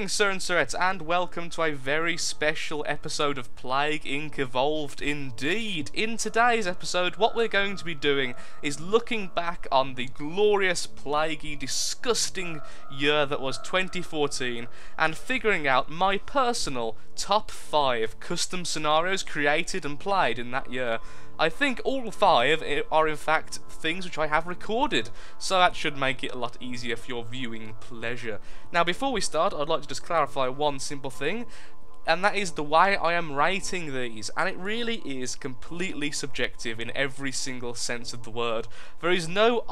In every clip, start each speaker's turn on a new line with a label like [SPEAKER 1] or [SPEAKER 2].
[SPEAKER 1] Greetings, sir and sirettes, and welcome to a very special episode of Plague Inc. Evolved indeed. In today's episode, what we're going to be doing is looking back on the glorious, plaguey, disgusting year that was 2014 and figuring out my personal top 5 custom scenarios created and played in that year. I think all 5 are in fact things which I have recorded, so that should make it a lot easier for your viewing pleasure. Now before we start, I'd like to just clarify one simple thing, and that is the way I am rating these, and it really is completely subjective in every single sense of the word. There is no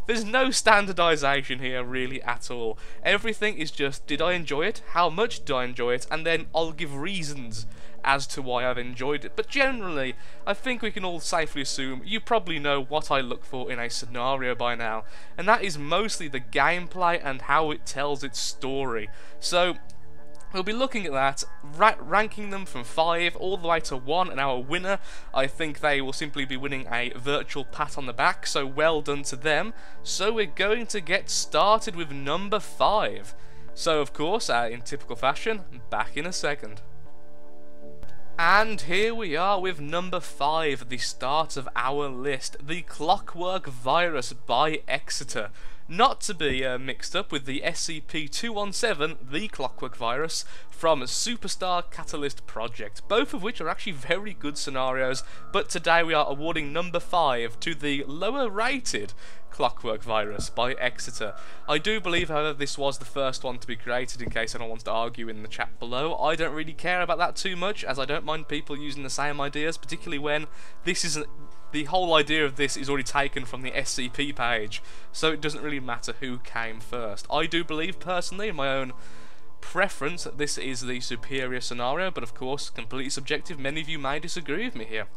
[SPEAKER 1] there's no standardization here really at all. Everything is just, did I enjoy it? How much did I enjoy it? And then I'll give reasons as to why I've enjoyed it. But generally, I think we can all safely assume you probably know what I look for in a scenario by now, and that is mostly the gameplay and how it tells its story. So we'll be looking at that, ranking them from 5 all the way to 1, and our winner, I think they will simply be winning a virtual pat on the back, so well done to them. So we're going to get started with number 5. So of course, in typical fashion, back in a second. And here we are with number 5, the start of our list, the Clockwork Virus by Exeter. Not to be mixed up with the SCP-217, the Clockwork Virus, from Superstar Catalyst Project, both of which are actually very good scenarios, but today we are awarding number 5 to the lower rated Clockwork Virus by Exeter. I do believe, however, this was the first one to be created, in case anyone wants to argue in the chat below. I don't really care about that too much, as I don't mind people using the same ideas, particularly when this isn't. The whole idea of this is already taken from the SCP page, so it doesn't really matter who came first. I do believe, personally, in my own preference, that this is the superior scenario, but of course, completely subjective. Many of you may disagree with me here.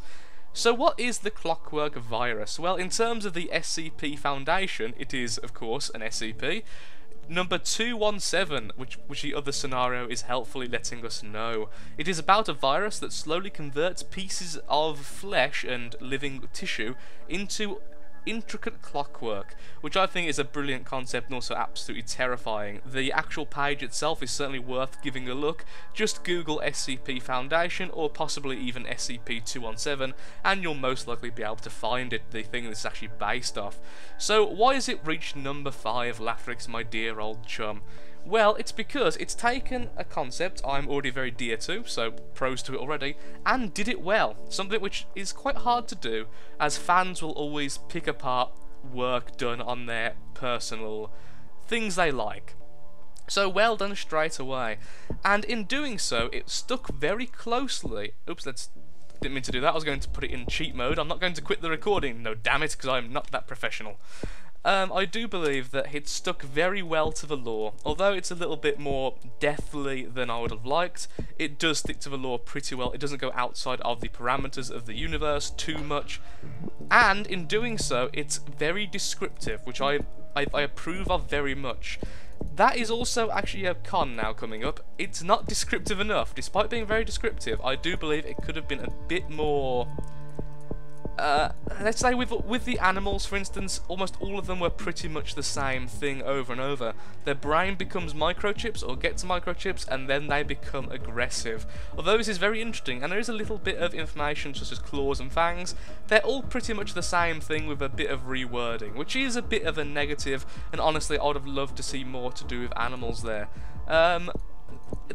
[SPEAKER 1] So what is the Clockwork Virus? Well, in terms of the SCP Foundation, it is, of course, an SCP. Number 217, which the other scenario is helpfully letting us know. It is about a virus that slowly converts pieces of flesh and living tissue into intricate clockwork, which I think is a brilliant concept and also absolutely terrifying. The actual page itself is certainly worth giving a look. Just Google SCP Foundation or possibly even SCP-217 and you'll most likely be able to find it, the thing that's actually based off. So why has it reached number 5, Lathrix, my dear old chum? Well, it's because it's taken a concept I'm already very dear to, so pros to it already, and did it well. Something which is quite hard to do, as fans will always pick apart work done on their personal things they like. So well done straight away. And in doing so, it stuck very closely. Oops, didn't mean to do that. I was going to put it in cheat mode. I'm not going to quit the recording. No, damn it, because I'm not that professional. I do believe that it stuck very well to the lore. Although it's a little bit more deathly than I would have liked, it does stick to the lore pretty well. It doesn't go outside of the parameters of the universe too much. And in doing so, it's very descriptive, which I approve of very much. That is also actually a con now coming up. It's not descriptive enough. Despite being very descriptive, I do believe it could have been a bit more. Let's say with the animals, for instance, almost all of them were pretty much the same thing over and over. Their brain becomes microchips or gets microchips and then they become aggressive. Although this is very interesting and there is a little bit of information such as claws and fangs, they're all pretty much the same thing with a bit of rewording, which is a bit of a negative, and honestly I would have loved to see more to do with animals there.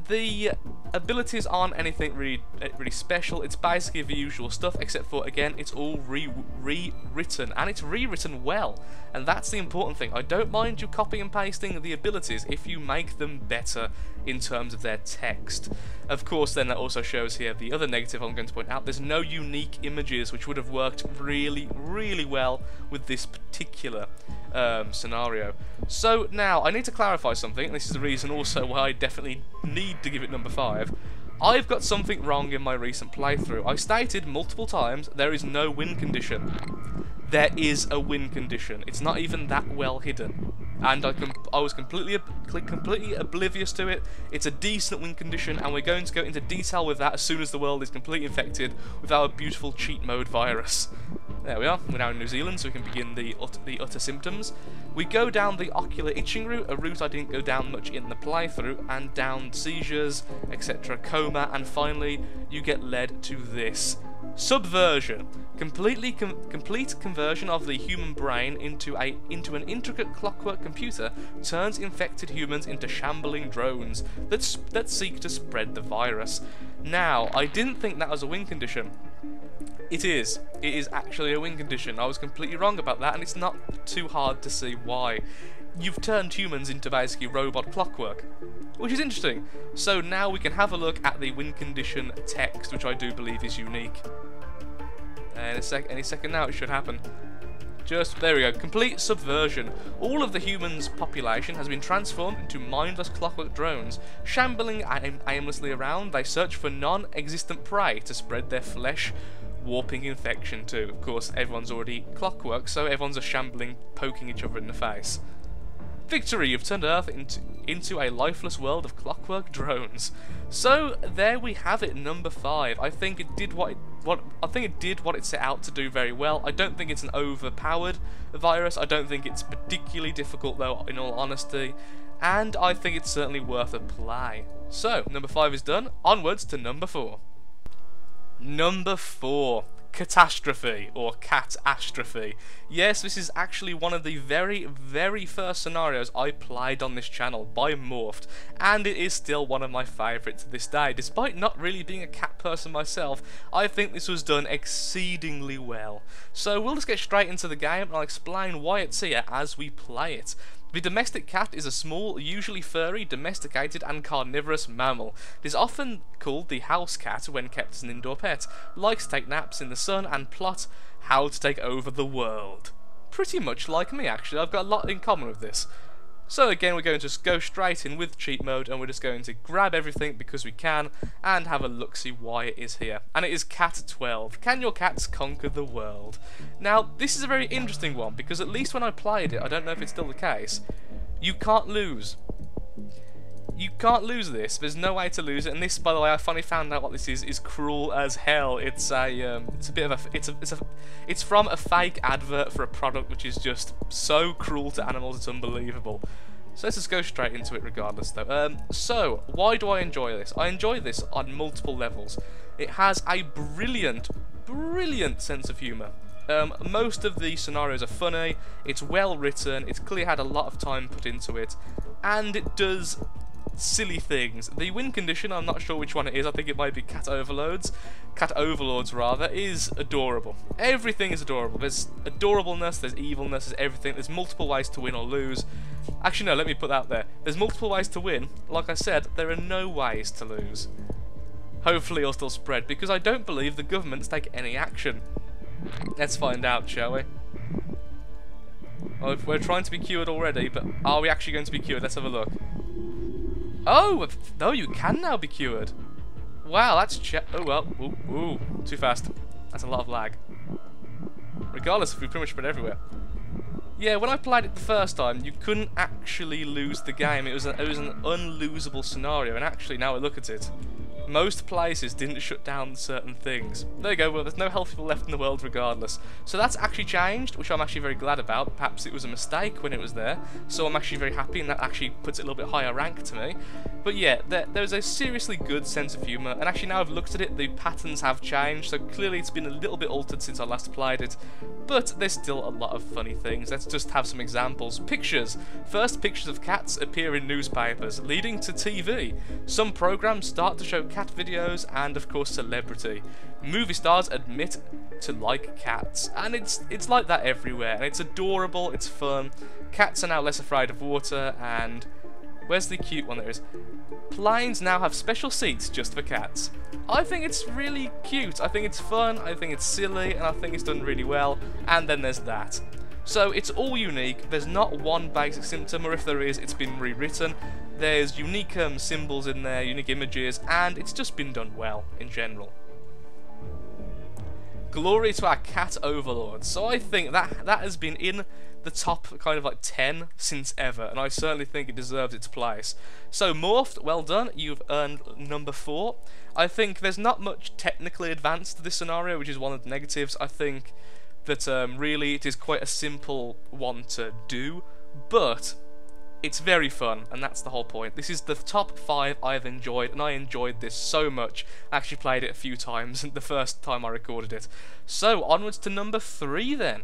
[SPEAKER 1] The abilities aren't anything really special. It's basically the usual stuff, except for, again, it's all rewritten, and it's rewritten well, and that's the important thing. I don't mind you copying and pasting the abilities if you make them better in terms of their text. Of course, then that also shows here the other negative I'm going to point out. There's no unique images, which would have worked really, really well with this particular scenario. So now, I need to clarify something, and this is the reason also why I definitely need to give it number 5. I've got something wrong in my recent playthrough. I stated multiple times there is no win condition. There is a win condition. It's not even that well hidden, and I was completely oblivious to it. It's a decent win condition, and we're going to go into detail with that as soon as the world is completely infected with our beautiful cheat mode virus. There we are, we're now in New Zealand, so we can begin the utter symptoms. We go down the ocular itching route, a route I didn't go down much in the playthrough, and down seizures, etc., coma, and finally you get led to this. Subversion. Complete conversion of the human brain into an intricate clockwork computer turns infected humans into shambling drones that seek to spread the virus. Now, I didn't think that was a win condition. It is. It is actually a win condition. I was completely wrong about that, and it's not too hard to see why. You've turned humans into basically robot clockwork, which is interesting. So now we can have a look at the win condition text, which I do believe is unique. And any second now it should happen. Just, there we go, complete subversion. All of the humans' population has been transformed into mindless clockwork drones. Shambling aimlessly around, they search for non-existent prey to spread their flesh, warping infection too. Of course, everyone's already clockwork, so everyone's a shambling, poking each other in the face. Victory! You've turned Earth into a lifeless world of clockwork drones. So there we have it, number 5. I think it did what it set out to do very well. I don't think it's an overpowered virus. I don't think it's particularly difficult though, in all honesty, and I think it's certainly worth a play. So number 5 is done. Onwards to number 4. Number 4. Catastrophe, or catastrophe. Yes, this is actually one of the very, very first scenarios I played on this channel by Morphed, and it is still one of my favourites to this day. Despite not really being a cat person myself, I think this was done exceedingly well. So we'll just get straight into the game, and I'll explain why it's here as we play it. The domestic cat is a small, usually furry, domesticated and carnivorous mammal. It is often called the house cat when kept as an indoor pet, likes to take naps in the sun and plot how to take over the world. Pretty much like me actually, I've got a lot in common with this. So again, we're going to just go straight in with cheat mode, and we're just going to grab everything because we can, and have a look-see why it is here. And it is Cat 12. Can your cats conquer the world? Now, this is a very interesting one, because at least when I played it, I don't know if it's still the case, you can't lose. You can't lose this. There's no way to lose it. And this, by the way, I finally found out what this is cruel as hell. It's a bit of it's from a fake advert for a product which is just so cruel to animals. It's unbelievable. So let's just go straight into it, regardless, though. So why do I enjoy this? I enjoy this on multiple levels. It has a brilliant sense of humour. Most of the scenarios are funny. It's well written. It's clearly had a lot of time put into it, and it does silly things. The win condition, I'm not sure which one it is, I think it might be Cat Overlords rather, is adorable. Everything is adorable. There's adorableness, there's evilness, there's everything. There's multiple ways to win or lose. Actually no, let me put that there. There's multiple ways to win. Like I said, there are no ways to lose. Hopefully it'll still spread, because I don't believe the governments take any action. Let's find out, shall we? Well, we're trying to be cured already, but are we actually going to be cured? Let's have a look. Oh, no, you can now be cured. Wow, that's oh well. Ooh, too fast. That's a lot of lag. Regardless, we pretty much spread everywhere. Yeah, when I played it the first time, you couldn't actually lose the game. It was an unlosable scenario, and actually, now I look at it, most places didn't shut down certain things. There you go, well, there's no healthy people left in the world regardless. So that's actually changed, which I'm actually very glad about. Perhaps it was a mistake when it was there, so I'm actually very happy, and that actually puts it a little bit higher rank to me. But yeah, there's a seriously good sense of humour, and actually now I've looked at it, the patterns have changed, so clearly it's been a little bit altered since I last played it, but there's still a lot of funny things. Let's just have some examples. Pictures. First pictures of cats appear in newspapers, leading to TV. Some programs start to show cat videos, and of course celebrity. Movie stars admit to like cats, and it's like that everywhere, and it's adorable, it's fun. Cats are now less afraid of water, and where's the cute one there is? Planes now have special seats just for cats. I think it's really cute, I think it's fun, I think it's silly, and I think it's done really well, and then there's that. So it's all unique, there's not one basic symptom, or if there is, it's been rewritten. There's unique symbols in there, unique images, and it's just been done well in general. Glory to our cat overlords. So I think that has been in the top kind of like 10 since ever, and I certainly think it deserves its place. So Morphed, well done, you've earned number 4. I think there's not much technically advanced to this scenario, which is one of the negatives. I think that really it is quite a simple one to do, but it's very fun, and that's the whole point. This is the top 5 I've enjoyed, and I enjoyed this so much. I actually played it a few times the first time I recorded it. So, onwards to number 3 then.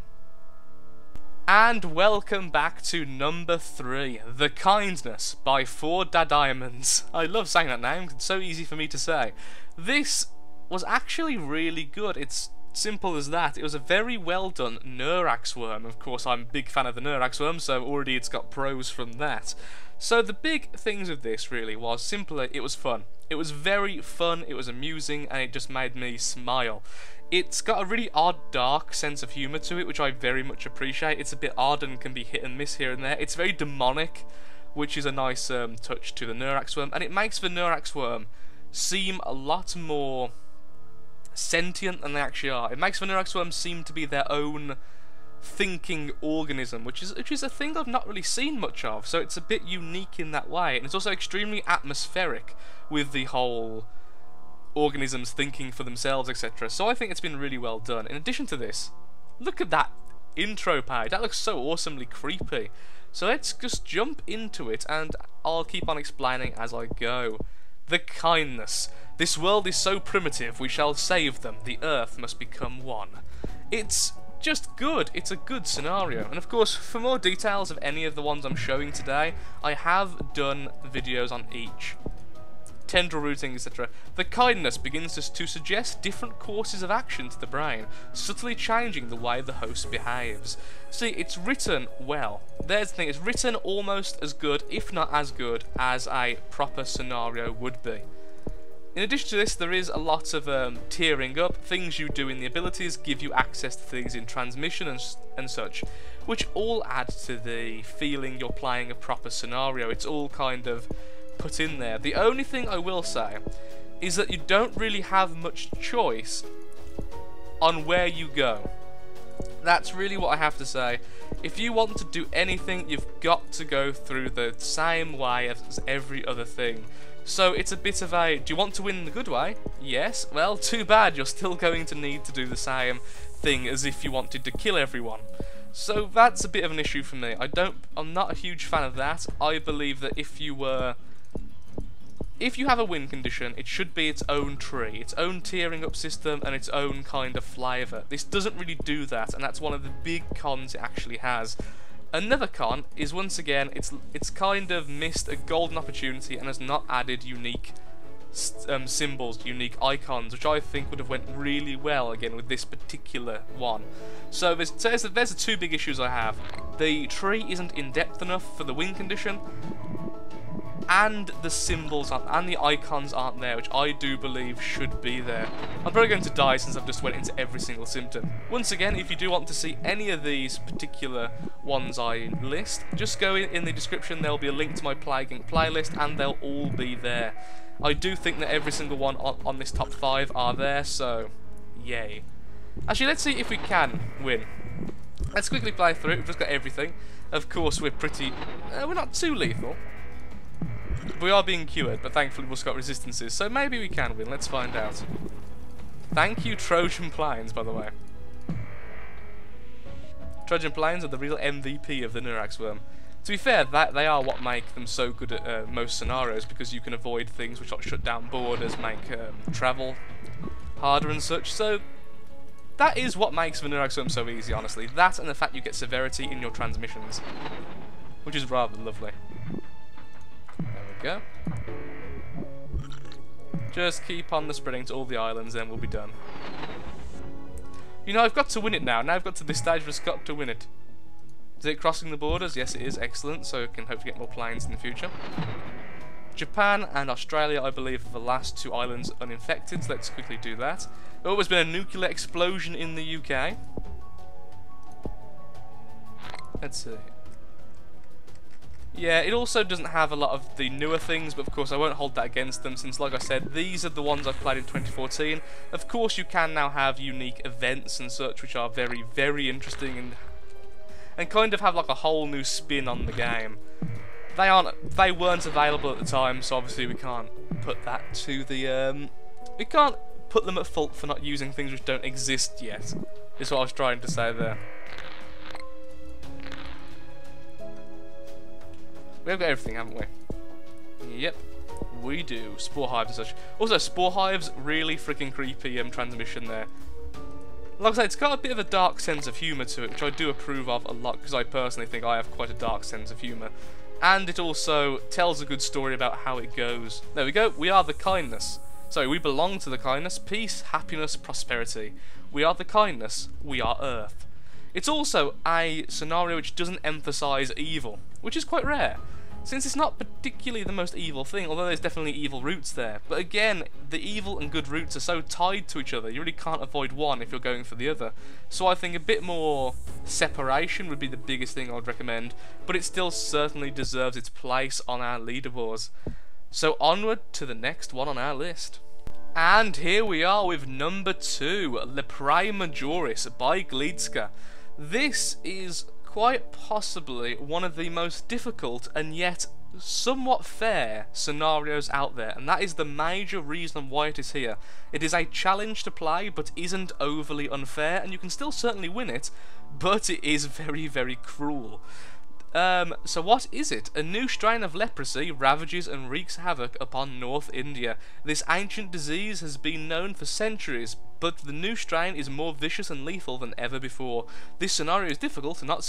[SPEAKER 1] And welcome back to number 3, The Kindness by 4 Diamonds. I love saying that name, it's so easy for me to say. This was actually really good. It's simple as that. It was a very well done Neurax worm. Of course, I'm a big fan of the Neurax worm, so already it's got pros from that. So the big things of this really was simply it was fun. It was very fun, it was amusing, and it just made me smile. It's got a really odd, dark sense of humour to it, which I very much appreciate. It's a bit odd and can be hit and miss here and there. It's very demonic, which is a nice touch to the Neurax worm, and it makes the Neurax worm seem a lot more sentient than they actually are. It makes the Neurax worm seem to be their own thinking organism, which is a thing I've not really seen much of, so it's a bit unique in that way, and it's also extremely atmospheric with the whole organisms thinking for themselves, etc. So I think it's been really well done. In addition to this, look at that intro page, that looks so awesomely creepy. So let's just jump into it, and I'll keep on explaining as I go. The Kindness. This world is so primitive, we shall save them. The earth must become one. It's just good. It's a good scenario. And of course, for more details of any of the ones I'm showing today, I have done videos on each. Tendril routing, etc. The Kindness begins to suggest different courses of action to the brain, subtly changing the way the host behaves. See, it's written well. There's the thing, it's written almost as good, if not as good, as a proper scenario would be. In addition to this, there is a lot of tiering up. Things you do in the abilities give you access to things in transmission and such, which all add to the feeling you're playing a proper scenario. It's all kind of put in there. The only thing I will say is that you don't really have much choice on where you go. That's really what I have to say. If you want to do anything, you've got to go through the same way as every other thing. So it's a bit of a, do you want to win the good way? Yes. Well, too bad, you're still going to need to do the same thing as if you wanted to kill everyone. So that's a bit of an issue for me. I'm not a huge fan of that. I believe that if you have a win condition, it should be its own tree, its own tiering up system, and its own kind of flavour. This doesn't really do that, and that's one of the big cons it actually has. Another con is, once again, it's kind of missed a golden opportunity and has not added unique symbols, unique icons, which I think would have went really well again with this particular one. So there's the 2 big issues I have. The tree isn't in depth enough for the win condition, and the symbols and the icons aren't there, which I do believe should be there. I'm probably going to die since I've just went into every single symptom. Once again, if you do want to see any of these particular ones I list, just go in the description. There'll be a link to my Plaguing playlist, and they'll all be there. I do think that every single one on this top 5 are there, so yay. Actually, let's see if we can win. Let's quickly play through it. We've just got everything. Of course, we're not too lethal. We are being cured, but thankfully we've got resistances, so maybe we can win. Let's find out. Thank you, Trojan Plains, by the way. Trojan Plains are the real MVP of the Neurax worm. To be fair, they are what make them so good at most scenarios, because you can avoid things which like shut down borders, make travel harder and such. So that is what makes the Neurax worm so easy, honestly. That and the fact you get severity in your transmissions, which is rather lovely. Go. Just keep on the spreading to all the islands, then we'll be done. You know, I've got to win it now. Now I've got to this stage, I've just got to win it. Is it crossing the borders? Yes, it is. Excellent. So I can hope to get more planes in the future. Japan and Australia, I believe, are the last 2 islands uninfected. So let's quickly do that. There has been a nuclear explosion in the UK. Let's see. Yeah, it also doesn't have a lot of the newer things, but of course I won't hold that against them, since, like I said, these are the ones I've played in 2014. Of course you can now have unique events and such, which are very, very interesting and kind of have like a whole new spin on the game. They weren't available at the time, so obviously we can't put that to the put them at fault for not using things which don't exist yet, is what I was trying to say there. We've got everything, haven't we? Yep, we do. Spore hives and such. Also, spore hives, really freaking creepy transmission there. Like I said, it's got a bit of a dark sense of humour to it, which I do approve of a lot, because I personally think I have quite a dark sense of humour. And it also tells a good story about how it goes. There we go, we are the kindness. So we belong to the kindness, peace, happiness, prosperity. We are the kindness, we are Earth. It's also a scenario which doesn't emphasise evil, which is quite rare, since it's not particularly the most evil thing, although there's definitely evil roots there. But again, the evil and good roots are so tied to each other, you really can't avoid one if you're going for the other. So I think a bit more separation would be the biggest thing I would recommend, but it still certainly deserves its place on our leaderboards. So onward to the next one on our list. And here we are with number 2, Lepre Majoris by Glitska. This is quite possibly one of the most difficult and yet somewhat fair scenarios out there, and that is the major reason why it is here. It is a challenge to play, but isn't overly unfair, and you can still certainly win it, but it is very, very cruel. So what is it? A new strain of leprosy ravages and wreaks havoc upon North India. This ancient disease has been known for centuries, but the new strain is more vicious and lethal than ever before. This scenario is difficult and not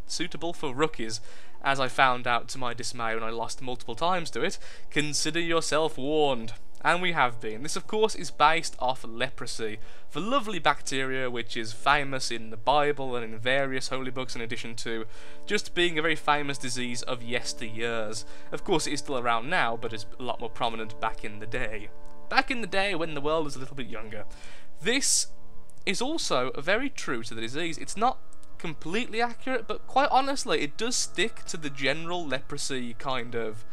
[SPEAKER 1] suitable for rookies, as I found out to my dismay when I lost multiple times to it. Consider yourself warned. And we have been. This of course is based off leprosy, the lovely bacteria which is famous in the Bible and in various holy books, in addition to just being a very famous disease of yesteryears. Of course it is still around now, but it's a lot more prominent back in the day. Back in the day when the world was a little bit younger. This is also very true to the disease. It's not completely accurate, but quite honestly it does stick to the general leprosy kind of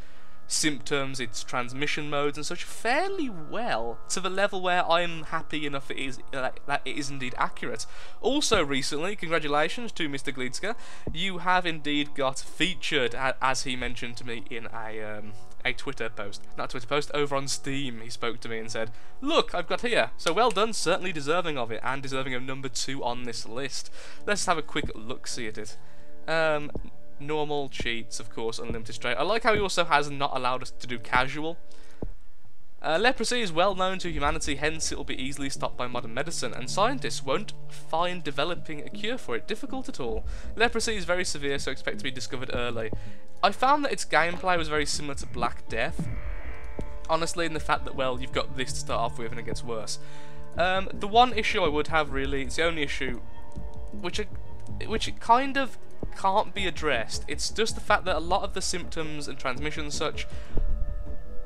[SPEAKER 1] symptoms, its transmission modes and such fairly well, to the level where I'm happy enough that it is indeed accurate. Also recently, congratulations to Mr. Glitska, you have indeed got featured, as he mentioned to me in a Twitter post, not Twitter post, over on Steam. He spoke to me and said, look, I've got here, so well done, certainly deserving of it, and deserving of number 2 on this list. Let's have a quick look-see at it. Normal, cheats, of course, unlimited straight. I like how he also has not allowed us to do casual. Leprosy is well known to humanity, hence it will be easily stopped by modern medicine, and scientists won't find developing a cure for it difficult at all. Leprosy is very severe, so expect to be discovered early. I found that its gameplay was very similar to Black Death, honestly, in the fact that, well, you've got this to start off with and it gets worse. The one issue I would have, really, it's the only issue which it kind of can't be addressed. It's just the fact that a lot of the symptoms and transmissions such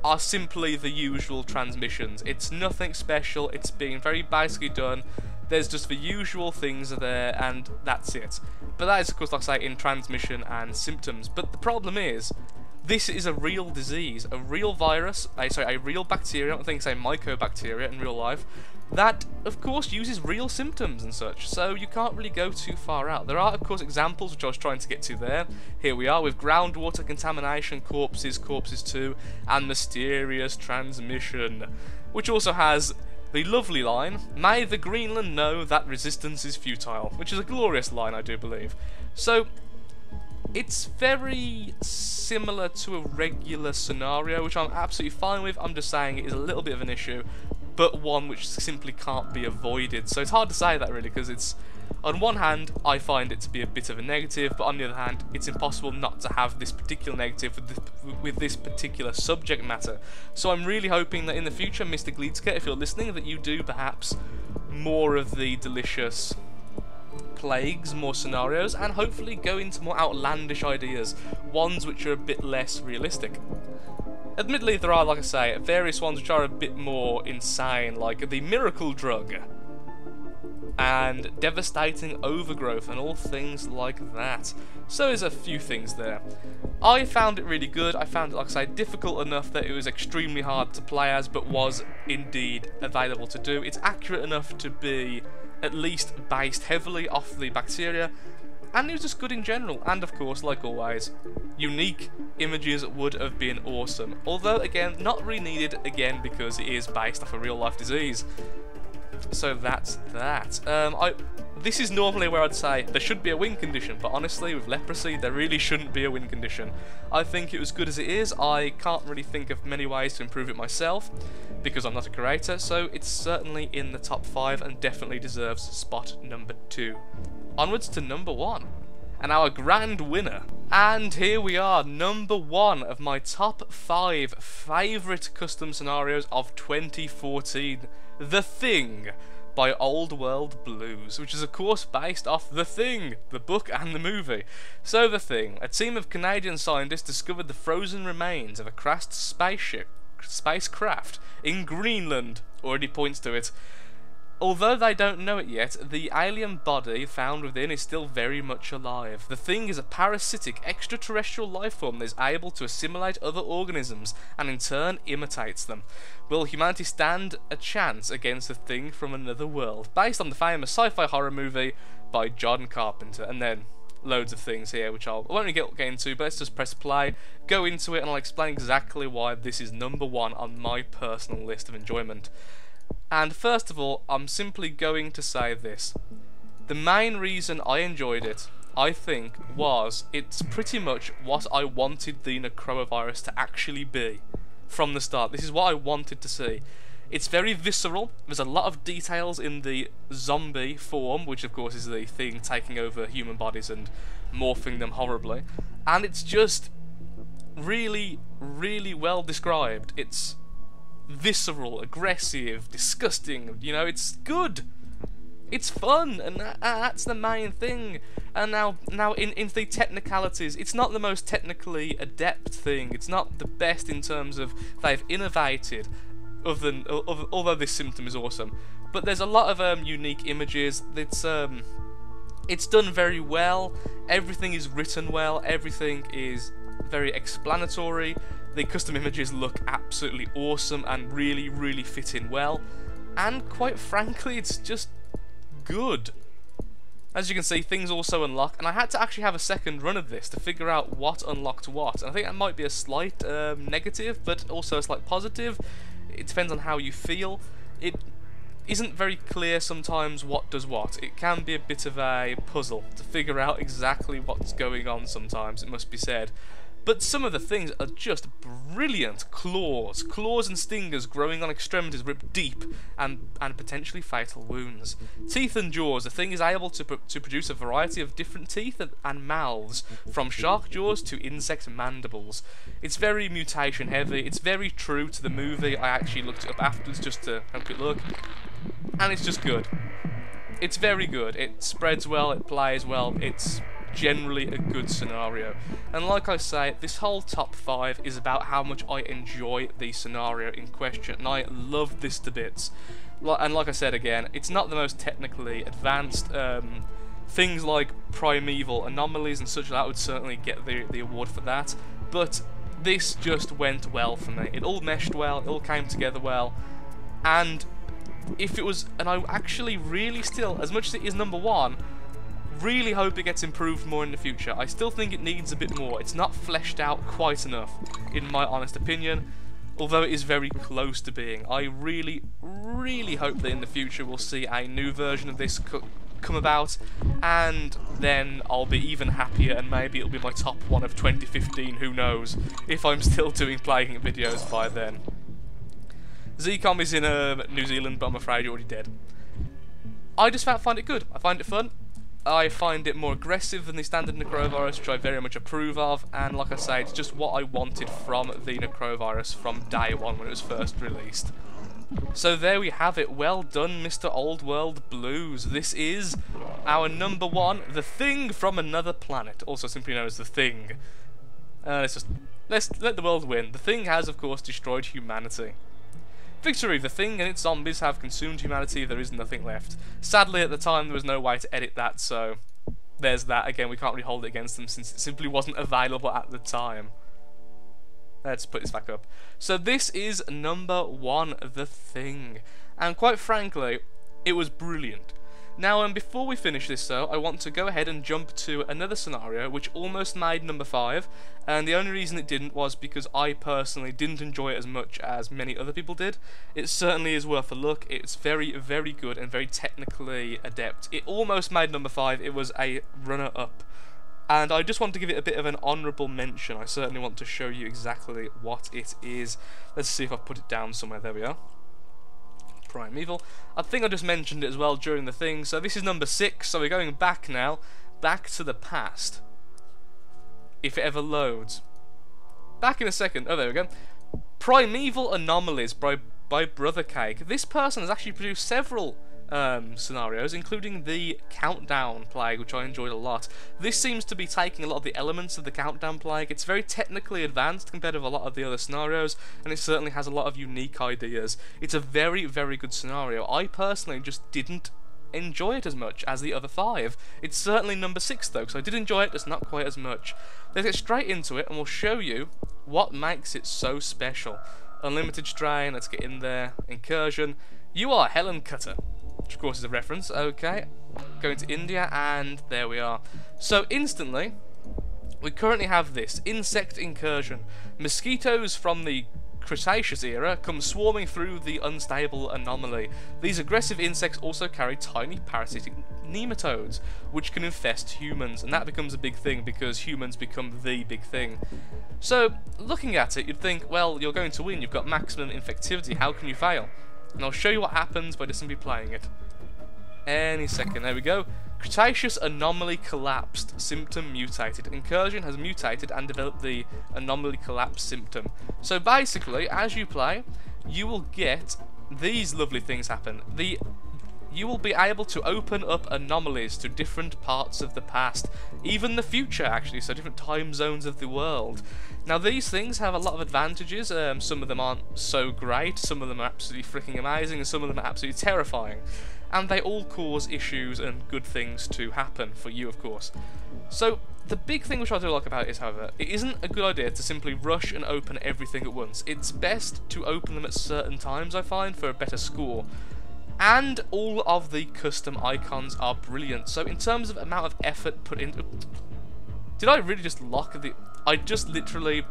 [SPEAKER 1] are simply the usual transmissions. It's nothing special, it's being very basically done. There's just the usual things there, and that's it. But that is, of course, like I say, in transmission and symptoms. But the problem is, this is a real disease, a real virus, a real bacteria, I don't think say mycobacteria in real life, that, of course, uses real symptoms and such, so you can't really go too far out. There are, of course, examples, which I was trying to get to there. Here we are, with groundwater contamination, corpses 2, and mysterious transmission, which also has the lovely line, may the Greenland know that resistance is futile, which is a glorious line, I do believe. So, it's very similar to a regular scenario, which I'm absolutely fine with. I'm just saying it is a little bit of an issue, but one which simply can't be avoided. So it's hard to say that, really, because it's, on one hand, I find it to be a bit of a negative, but on the other hand, it's impossible not to have this particular negative with this particular subject matter. So I'm really hoping that in the future, Mr. Glitska, if you're listening, that you do perhaps more of the delicious plagues, more scenarios, and hopefully go into more outlandish ideas, ones which are a bit less realistic. Admittedly, there are, like I say, various ones which are a bit more insane, like the miracle drug, and devastating overgrowth, and all things like that. So there's a few things there. I found it really good. I found it, like I say, difficult enough that it was extremely hard to play as, but was indeed available to do. It's accurate enough to be at least based heavily off the bacteria, and it was just good in general. And of course, like always, unique images would have been awesome. Although, again, not really needed again because it is based off a real-life disease. So that's that. This is normally where I'd say there should be a win condition, but honestly, with leprosy, there really shouldn't be a win condition. I think it was good as it is. I can't really think of many ways to improve it myself, because I'm not a creator, so it's certainly in the top 5 and definitely deserves spot number 2. Onwards to number 1, and our grand winner. And here we are, number 1 of my top 5 favourite custom scenarios of 2014. The Thing by Old World Blues, which is of course based off The Thing, the book and the movie. So The Thing, a team of Canadian scientists discovered the frozen remains of a crashed spacecraft in Greenland. Already points to it. Although they don't know it yet, the alien body found within is still very much alive. The Thing is a parasitic extraterrestrial life form that is able to assimilate other organisms and in turn imitates them. Will humanity stand a chance against the Thing from another world? Based on the famous sci-fi horror movie by John Carpenter. And then loads of things here which I won't really get into, but let's just press play, go into it, and I'll explain exactly why this is number 1 on my personal list of enjoyment. And first of all, I'm simply going to say this. The main reason I enjoyed it, I think, was it's pretty much what I wanted the Necrovirus to actually be from the start. This is what I wanted to see. It's very visceral. There's a lot of details in the zombie form, which of course is the Thing taking over human bodies and morphing them horribly. And it's just really, really well described. It's visceral, aggressive, disgusting, you know, it's good. It's fun, and that's the main thing. And now into the technicalities, it's not the most technically adept thing. It's not the best in terms of they've innovated, although this symptom is awesome. But there's a lot of unique images. It's done very well. Everything is written well. Everything is very explanatory. The custom images look absolutely awesome and really, really fit in well. And quite frankly, it's just good. As you can see, things also unlock, and I had to actually have a second run of this to figure out what unlocked what. And I think that might be a slight negative, but also a slight positive. It depends on how you feel. It isn't very clear sometimes what does what. It can be a bit of a puzzle to figure out exactly what's going on sometimes, it must be said. But some of the things are just brilliant. Claws and stingers growing on extremities rip deep and potentially fatal wounds. Teeth and jaws. The Thing is able to produce a variety of different teeth and mouths, from shark jaws to insect mandibles. It's very mutation heavy. It's very true to the movie. I actually looked it up afterwards just to have a quick look, and it's just good. It's very good. It spreads well. It plays well. It's generally a good scenario. And like I say, this whole top 5 is about how much I enjoy the scenario in question, and I love this to bits. And like I said again, it's not the most technically advanced. Things like primeval anomalies and such like that would certainly get the award for that, but this just went well for me. It all meshed well, it all came together well, and if it was, and I actually really still, as much as it is number 1, really hope it gets improved more in the future. I still think it needs a bit more. It's not fleshed out quite enough, in my honest opinion, although it is very close to being. I really, really hope that in the future we'll see a new version of this come about, and then I'll be even happier, and maybe it'll be my top 1 of 2015, who knows, if I'm still doing playing videos by then. Zcom is in New Zealand, but I'm afraid you're already dead. I just find it good. I find it fun. I find it more aggressive than the standard Necrovirus, which I very much approve of, and like I say, it's just what I wanted from the Necrovirus from day 1 when it was first released. So there we have it. Well done, Mr. Old World Blues. This is our number 1, The Thing from Another Planet, also simply known as The Thing. Let's let the world win. The Thing has, of course, destroyed humanity. Victory! The Thing and its zombies have consumed humanity. There is nothing left. Sadly, at the time, there was no way to edit that, so there's that. Again, we can't really hold it against them since it simply wasn't available at the time. Let's put this back up. So this is number 1, The Thing. And quite frankly, it was brilliant. Now, before we finish this though, I want to go ahead and jump to another scenario which almost made number 5, and the only reason it didn't was because I personally didn't enjoy it as much as many other people did. It certainly is worth a look. It's very, very good and very technically adept. It almost made number 5. It was a runner-up. And I just want to give it a bit of an honourable mention. I certainly want to show you exactly what it is. Let's see if I put it down somewhere. There we are. Primeval. I think I just mentioned it as well during the thing. So this is number 6. So we're going back now. Back to the past. If it ever loads. Back in a second. Oh, there we go. Primeval Anomalies by Brother Cake. This person has actually produced several scenarios, including the Countdown Plague, which I enjoyed a lot. This seems to be taking a lot of the elements of the Countdown Plague. It's very technically advanced compared to a lot of the other scenarios, and it certainly has a lot of unique ideas. It's a very, very good scenario. I personally just didn't enjoy it as much as the other 5. It's certainly number 6 though, because I did enjoy it, just not quite as much. Let's get straight into it, and we'll show you what makes it so special. Unlimited Strain, let's get in there. Incursion. You are Helen Cutter, which of course is a reference. Okay, going to India, and there we are. So instantly, we currently have this insect incursion. Mosquitoes from the Cretaceous era come swarming through the unstable anomaly. These aggressive insects also carry tiny parasitic nematodes, which can infest humans, and that becomes a big thing because humans become the big thing. So, looking at it, you'd think, well, you're going to win, you've got maximum infectivity, how can you fail? And I'll show you what happens by just simply playing it. Any second, there we go. Cretaceous anomaly collapsed, symptom mutated. Incursion has mutated and developed the anomaly collapse symptom. So basically, as you play, you will get these lovely things happen. You will be able to open up anomalies to different parts of the past, even the future actually, so different time zones of the world. Now these things have a lot of advantages. Some of them aren't so great, some of them are absolutely freaking amazing, and some of them are absolutely terrifying. And they all cause issues and good things to happen for you, of course. So the big thing which I do like about it is, however, it isn't a good idea to simply rush and open everything at once. It's best to open them at certain times, I find, for a better score. And all of the custom icons are brilliant. So in terms of amount of effort put into... Did I really just lock the... I just literally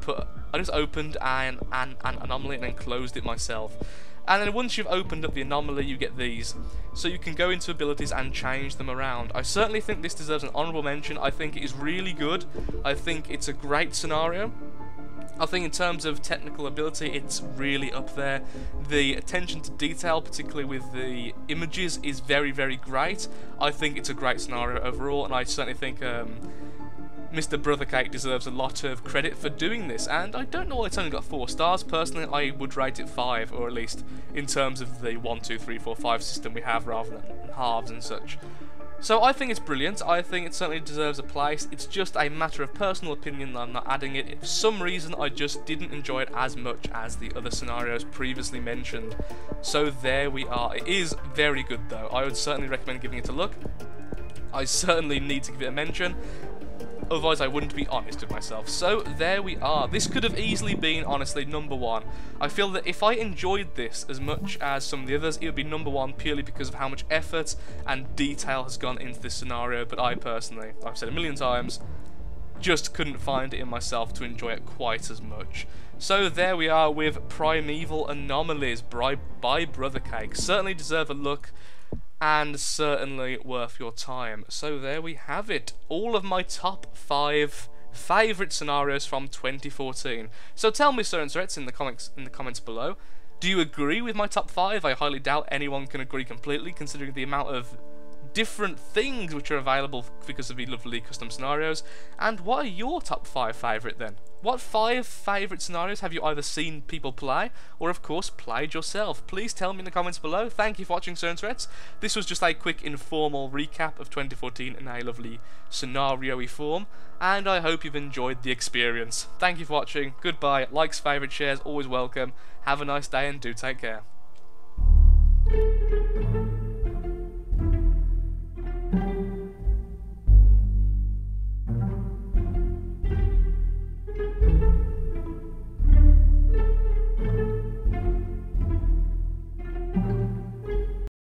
[SPEAKER 1] I just opened an anomaly and then closed it myself. And then once you've opened up the anomaly, you get these. So you can go into abilities and change them around. I certainly think this deserves an honourable mention. I think it is really good. I think it's a great scenario. I think in terms of technical ability, it's really up there. The attention to detail, particularly with the images, is very, very great. I think it's a great scenario overall, and I certainly think Mr. Brothercake deserves a lot of credit for doing this, and I don't know why it's only got 4 stars. Personally, I would rate it 5, or at least in terms of the 1, 2, 3, 4, 5 system we have rather than halves and such. So I think it's brilliant. I think it certainly deserves a place. It's just a matter of personal opinion that I'm not adding it. For some reason, I just didn't enjoy it as much as the other scenarios previously mentioned. So there we are. It is very good though. I would certainly recommend giving it a look. I certainly need to give it a mention. Otherwise I wouldn't be honest with myself. So there we are. This could have easily been, honestly, number 1. I feel that if I enjoyed this as much as some of the others, it would be number 1 purely because of how much effort and detail has gone into this scenario. But I personally, I've said a million times, just couldn't find it in myself to enjoy it quite as much. So there we are with Primeval Anomalies by Brothercake. Certainly deserve a look, and certainly worth your time. So there we have it, all of my top 5 favourite scenarios from 2014. So tell me, Sir and Threats, in the comments below, do you agree with my top 5? I highly doubt anyone can agree completely, considering the amount of different things which are available because of the lovely custom scenarios. And what are your top 5 favourite then? What 5 favourite scenarios have you either seen people play, or of course played yourself? Please tell me in the comments below. Thank you for watching, Sir and Threats. This was just a quick informal recap of 2014 in a lovely scenario-y form, and I hope you've enjoyed the experience. Thank you for watching. Goodbye. Likes, favourites, shares, always welcome. Have a nice day and do take care.